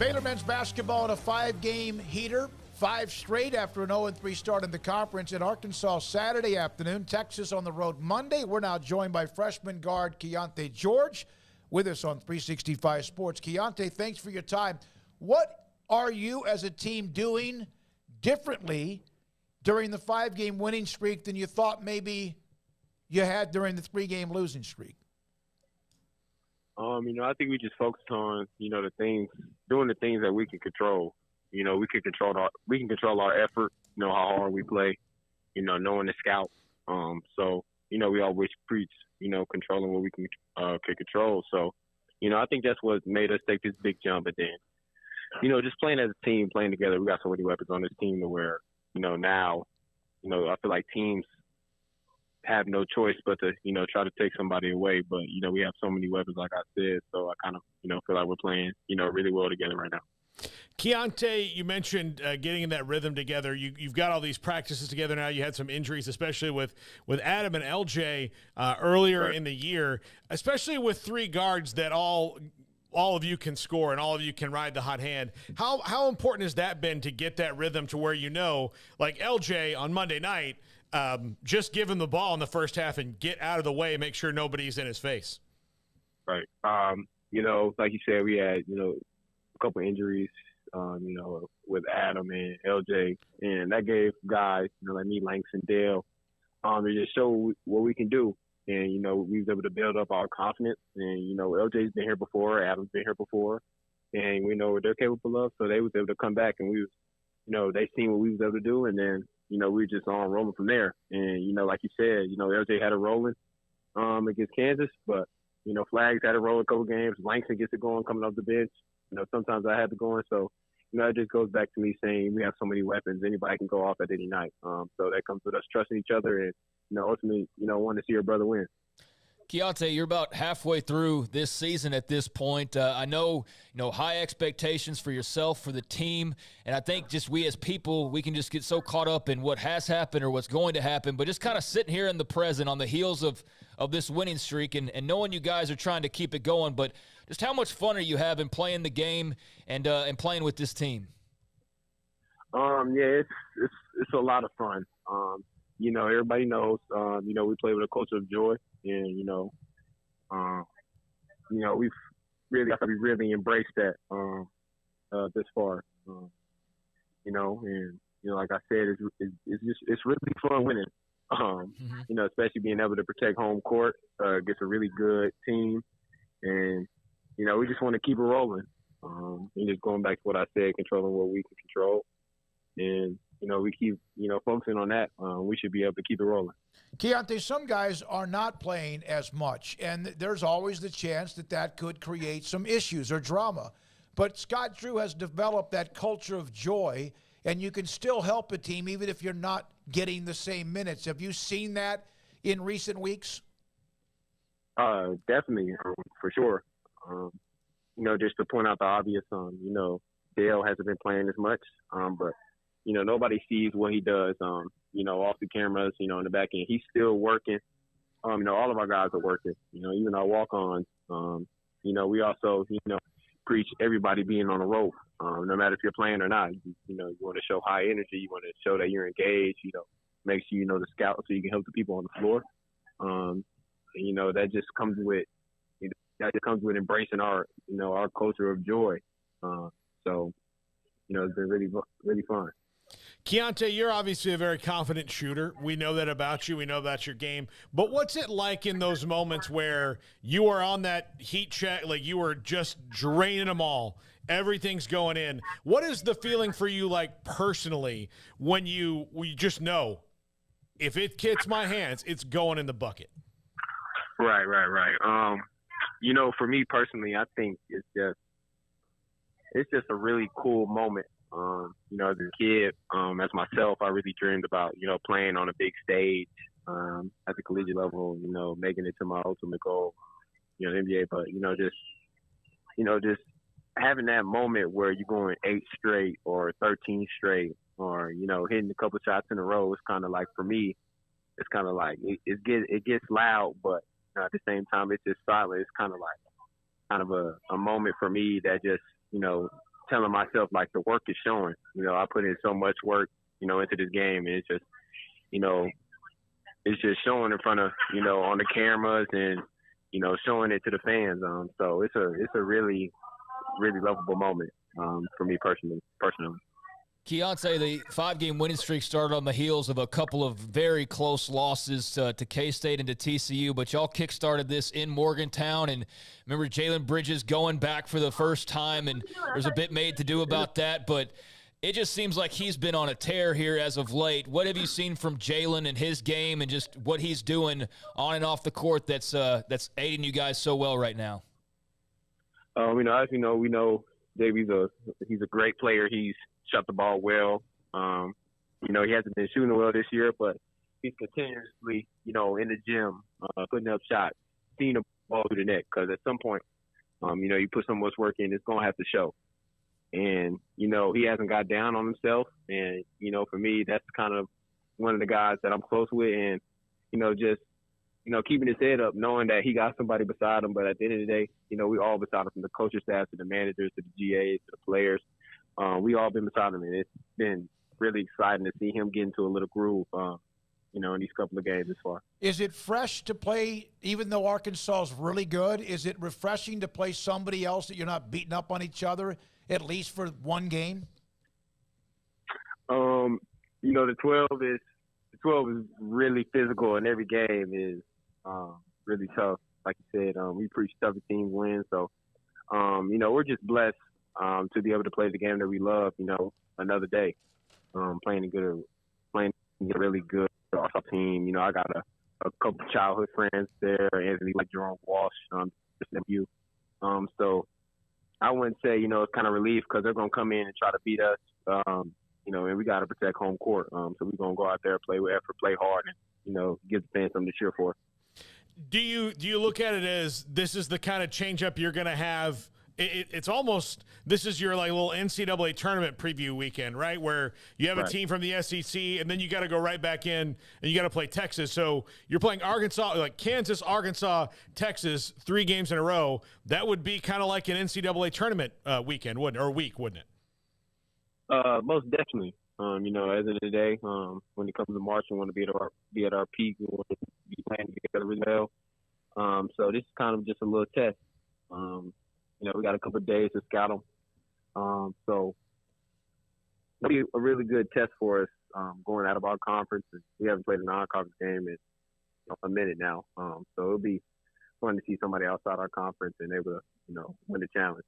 Baylor men's basketball in a 5-game heater, 5 straight after an 0-3 start in the conference in Arkansas Saturday afternoon. Texas on the road Monday. We're now joined by freshman guard Keyonte George with us on 365 Sports. Keyonte, thanks for your time. What are you as a team doing differently during the 5-game winning streak than you thought maybe you had during the 3-game losing streak? I think we just focused on, doing the things that we can control. We can control our effort, how hard we play, knowing the scout. We always preach, controlling what we can control. So, I think that's what made us take this big jump. But then, just playing as a team, playing together, we got so many weapons on this team to where, now, I feel like teams have no choice but to, try to take somebody away. But, we have so many weapons, like I said. So I kind of, feel like we're playing, really well together right now. Keyonte, you mentioned getting in that rhythm together. You've got all these practices together now. You had some injuries, especially with Adam and LJ earlier in the year, especially with 3 guards that all of you can score and all of you can ride the hot hand. How important has that been to get that rhythm to where like LJ on Monday night, just give him the ball in the first half and get out of the way and make sure nobody's in his face? Right. Like you said, we had, a couple injuries, with Adam and LJ, and that gave guys, like me, Langston, Dale, to just show what we can do. And, we was able to build up our confidence. And, LJ's been here before, Adam's been here before, and we know what they're capable of. So they was able to come back, and we was, they seen what we was able to do, and then, we just on rolling from there. And, like you said, LJ had a rolling against Kansas, but, Flags had a roll a couple games. Langston gets it going coming off the bench. Sometimes I have to go in. So, it just goes back to me saying we have so many weapons. Anybody can go off at any night. So that comes with us trusting each other and, ultimately, wanting to see your brother win. Keyonte, you're about halfway through this season at this point. I know, high expectations for yourself, for the team, and I think just we as people, we can just get so caught up in what has happened or what's going to happen, but just kind of sitting here in the present on the heels of this winning streak and knowing you guys are trying to keep it going, but just how much fun are you having playing the game and playing with this team? Yeah, it's a lot of fun. Everybody knows, we play with a culture of joy. And, we've really embraced that this far, like I said, it's really fun winning, especially being able to protect home court against a really good team. And, we just want to keep it rolling. And just going back to what I said, controlling what we can control. And, we keep, focusing on that. We should be able to keep it rolling. Keyonte, some guys are not playing as much, and there's always the chance that could create some issues or drama. But Scott Drew has developed that culture of joy, and you can still help a team even if you're not getting the same minutes. Have you seen that in recent weeks? Definitely, for sure. Just to point out the obvious, Dale hasn't been playing as much, but nobody sees what he does, off the cameras, in the back end. He's still working. All of our guys are working, even our walk-ons. We also, preach everybody being on the rope, no matter if you're playing or not. You want to show high energy. You want to show that you're engaged, make sure you know the scout so you can help the people on the floor. That just comes with, embracing our, our culture of joy. So, it's been really, really fun. Keyonte, you're obviously a very confident shooter. We know that about you. We know about your game. But what's it like in those moments where you are on that heat check, like you are just draining them all, everything's going in? What is the feeling for you like personally when you just know if it hits my hands, it's going in the bucket? Right. For me personally, I think it's just a really cool moment. As a kid, as myself, I really dreamed about, playing on a big stage, at the collegiate level, making it to my ultimate goal, NBA. But, just having that moment where you're going 8 straight or 13 straight or, hitting a couple shots in a row, it's kind of like, for me, it's kind of like, it gets loud, but at the same time, it's just silent. It's kind of like, a moment for me that just, telling myself, like, the work is showing. You know, I put in so much work, you know, into this game, and it's just, you know, it's just showing in front of, you know, on the cameras and, you know, showing it to the fans. So it's a really, really lovable moment for me personally. Keyonte, the 5-game winning streak started on the heels of a couple of very close losses to K-State and to TCU, but y'all kickstarted this in Morgantown. And remember Jalen Bridges going back for the first time, and there's a bit made to do about that, but it just seems like he's been on a tear here as of late. What have you seen from Jalen and his game and just what he's doing on and off the court that's aiding you guys so well right now? You know, as you know, we know Davey's he's a great player. He's shot the ball well. You know, he hasn't been shooting well this year, but he's continuously, you know, in the gym, putting up shots, seeing the ball through the net. Because at some point, you know, you put so much work in, it's going to have to show. And, you know, he hasn't got down on himself. And, you know, for me, that's kind of one of the guys that I'm close with. And, you know, just, you know, keeping his head up, knowing that he got somebody beside him. But at the end of the day, you know, we all beside him, from the coaching staff to the managers to the GAs to the players. We all been beside him, and it's been really exciting to see him get into a little groove, you know, in these couple of games this far. Is it fresh to play, even though Arkansas is really good? Is it refreshing to play somebody else that you're not beating up on each other, at least for one game? You know, the 12 is really physical, and every game is really tough. Like you said, we preach tough teams win. So, you know, we're just blessed to be able to play the game that we love, you know, another day, playing a really good team. You know, I got a couple childhood friends there, Anthony, like Jerome Walsh, just a few. So I wouldn't say, you know, it's kind of relief because they're going to come in and try to beat us, you know, and we got to protect home court. So we're going to go out there, play with effort, play hard, and, you know, give the fans something to cheer for. Do you look at it as this is the kind of change-up you're going to have? It's almost, this is your like little NCAA tournament preview weekend, right? Where you have a team from the SEC, and then you got to go right back in and you got to play Texas. So you're playing Arkansas, like Kansas, Arkansas, Texas, 3 games in a row. That would be kind of like an NCAA tournament weekend, wouldn't it? Or week, wouldn't it? Most definitely. You know, at the end of the day, when it comes to March, we want to be at our peak. We want to be playing together really well. So this is kind of just a little test. You know, we got a couple of days to scout them. So it'll be a really good test for us going out of our conference. We haven't played a non-conference game in a minute now. So it'll be fun to see somebody outside our conference and able to, you know, win the challenge.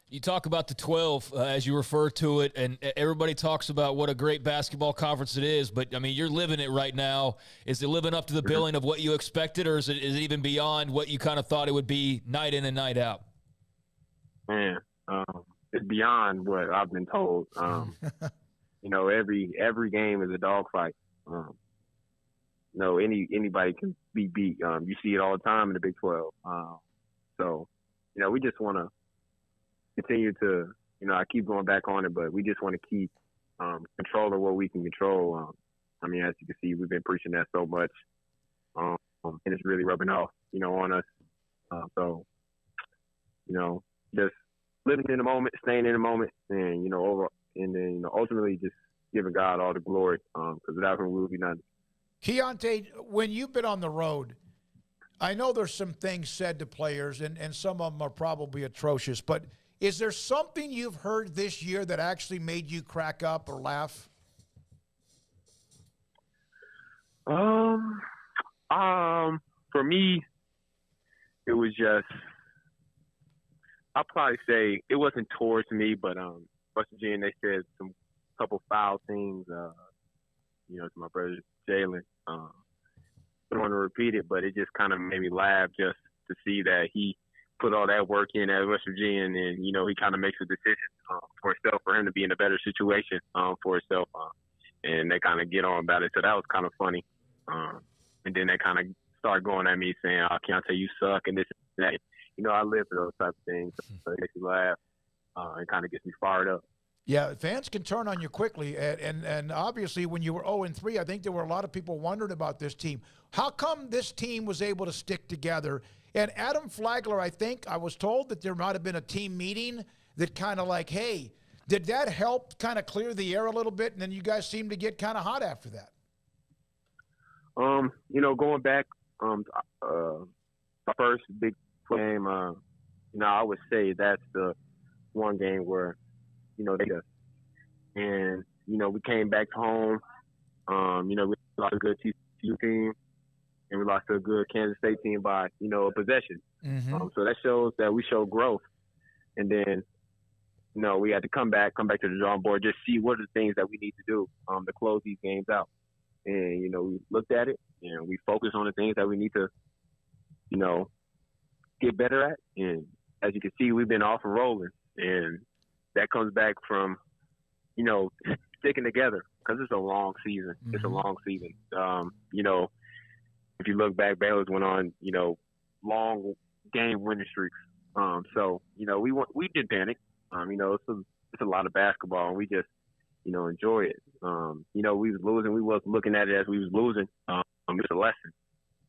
You talk about the 12 as you refer to it, and everybody talks about what a great basketball conference it is, but, I mean, you're living it right now. Is it living up to the billing of what you expected, or is it even beyond what you kind of thought it would be night in and night out? Man, it's beyond what I've been told. You know, every game is a dogfight. You know, anybody can be beat. You see it all the time in the Big 12. So, you know, we just want to continue to, you know, I keep going back on it, but we just want to keep control of what we can control. I mean, as you can see, we've been preaching that so much, and it's really rubbing off, you know, on us. So, you know, just living in the moment, staying in the moment, and, you know, and then, you know, ultimately just giving God all the glory, because without him, we would be nothing. Keyonte, when you've been on the road, I know there's some things said to players, and some of them are probably atrocious, but is there something you've heard this year that actually made you crack up or laugh? For me, it was just, I'll probably say it wasn't towards me, but West Virginia, they said some couple foul things, you know, to my brother Jalen. I don't want to repeat it, but it just kind of made me laugh just to see that he put all that work in at West Virginia, and, you know, he kind of makes a decision for himself, for him to be in a better situation for himself, and they kind of get on about it. So that was kind of funny. And then they kind of start going at me saying, "Oh, Keyonte, you suck," and this and that. You know, I live for those type of things. So it makes me laugh and kind of gets me fired up. Yeah, fans can turn on you quickly, and obviously when you were 0-3, I think there were a lot of people wondering about this team. How come this team was able to stick together? And Adam Flagler, I think I was told that there might have been a team meeting that kind of like, hey, did that help kind of clear the air a little bit? And then you guys seemed to get kind of hot after that. Going back, my first big game, I would say that's the one game where, and, we came back home. We lost a good TCU team, and we lost to a good Kansas State team by, a possession. Mm-hmm. So that shows that we showed growth. And then, we had to come back to the drawing board, just see what are the things that we need to do to close these games out. And, we looked at it, and we focused on the things that we need to, get better at. And as you can see, we've been off and rolling. And that comes back from, sticking together, because it's a long season. Mm-hmm. It's a long season. If you look back, Baylor's went on, long game winning streaks. So, we did panic. It's a lot of basketball, and we just, enjoy it. We was losing. We wasn't looking at it as we was losing. It's a lesson,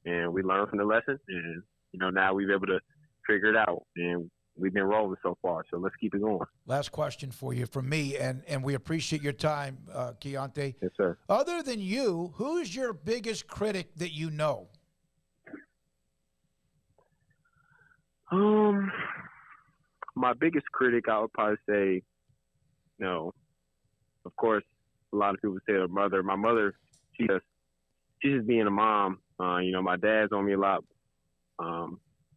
and we learned from the lesson, and, now we've been able to figure it out, and we've been rolling so far. So let's keep it going. Last question for you from me, and we appreciate your time, Keyonte. Yes, sir. Other than you, who's your biggest critic that you know? My biggest critic, I would probably say, of course, a lot of people say her mother. My mother, she's just being a mom. My dad's on me a lot.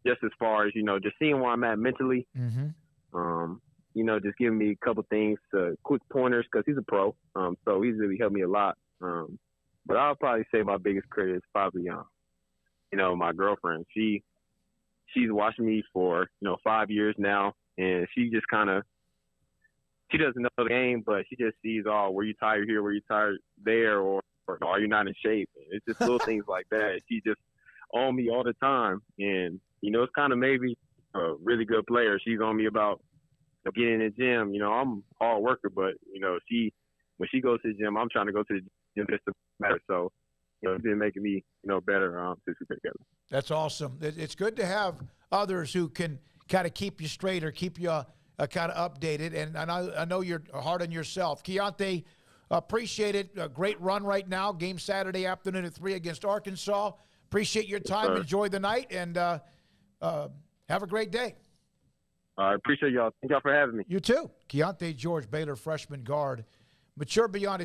Just as far as, just seeing where I'm at mentally. Mm-hmm. Just giving me a couple things, quick pointers, because he's a pro. So he's really helped me a lot. But I'll probably say my biggest critic is probably, my girlfriend. She's watching me for, 5 years now, and she just she doesn't know the game, but she just sees, were you tired here, were you tired there, or are you not in shape? It's just little things like that. She just on me all the time, and, it's kind of maybe a really good player. She's on me about getting in the gym. I'm a hard worker, but, when she goes to the gym, I'm trying to go to the gym just to matter. So, it's been making me, better since we've been together. That's awesome. It's good to have others who can kind of keep you straight or keep you kind of updated. And I know you're hard on yourself. Keyonte, appreciate it. A great run right now. Game Saturday afternoon at 3 against Arkansas. Appreciate your time. Yes, enjoy the night, and have a great day. I appreciate y'all. Thank y'all for having me. You too. Keyonte George, Baylor freshman guard, mature beyond his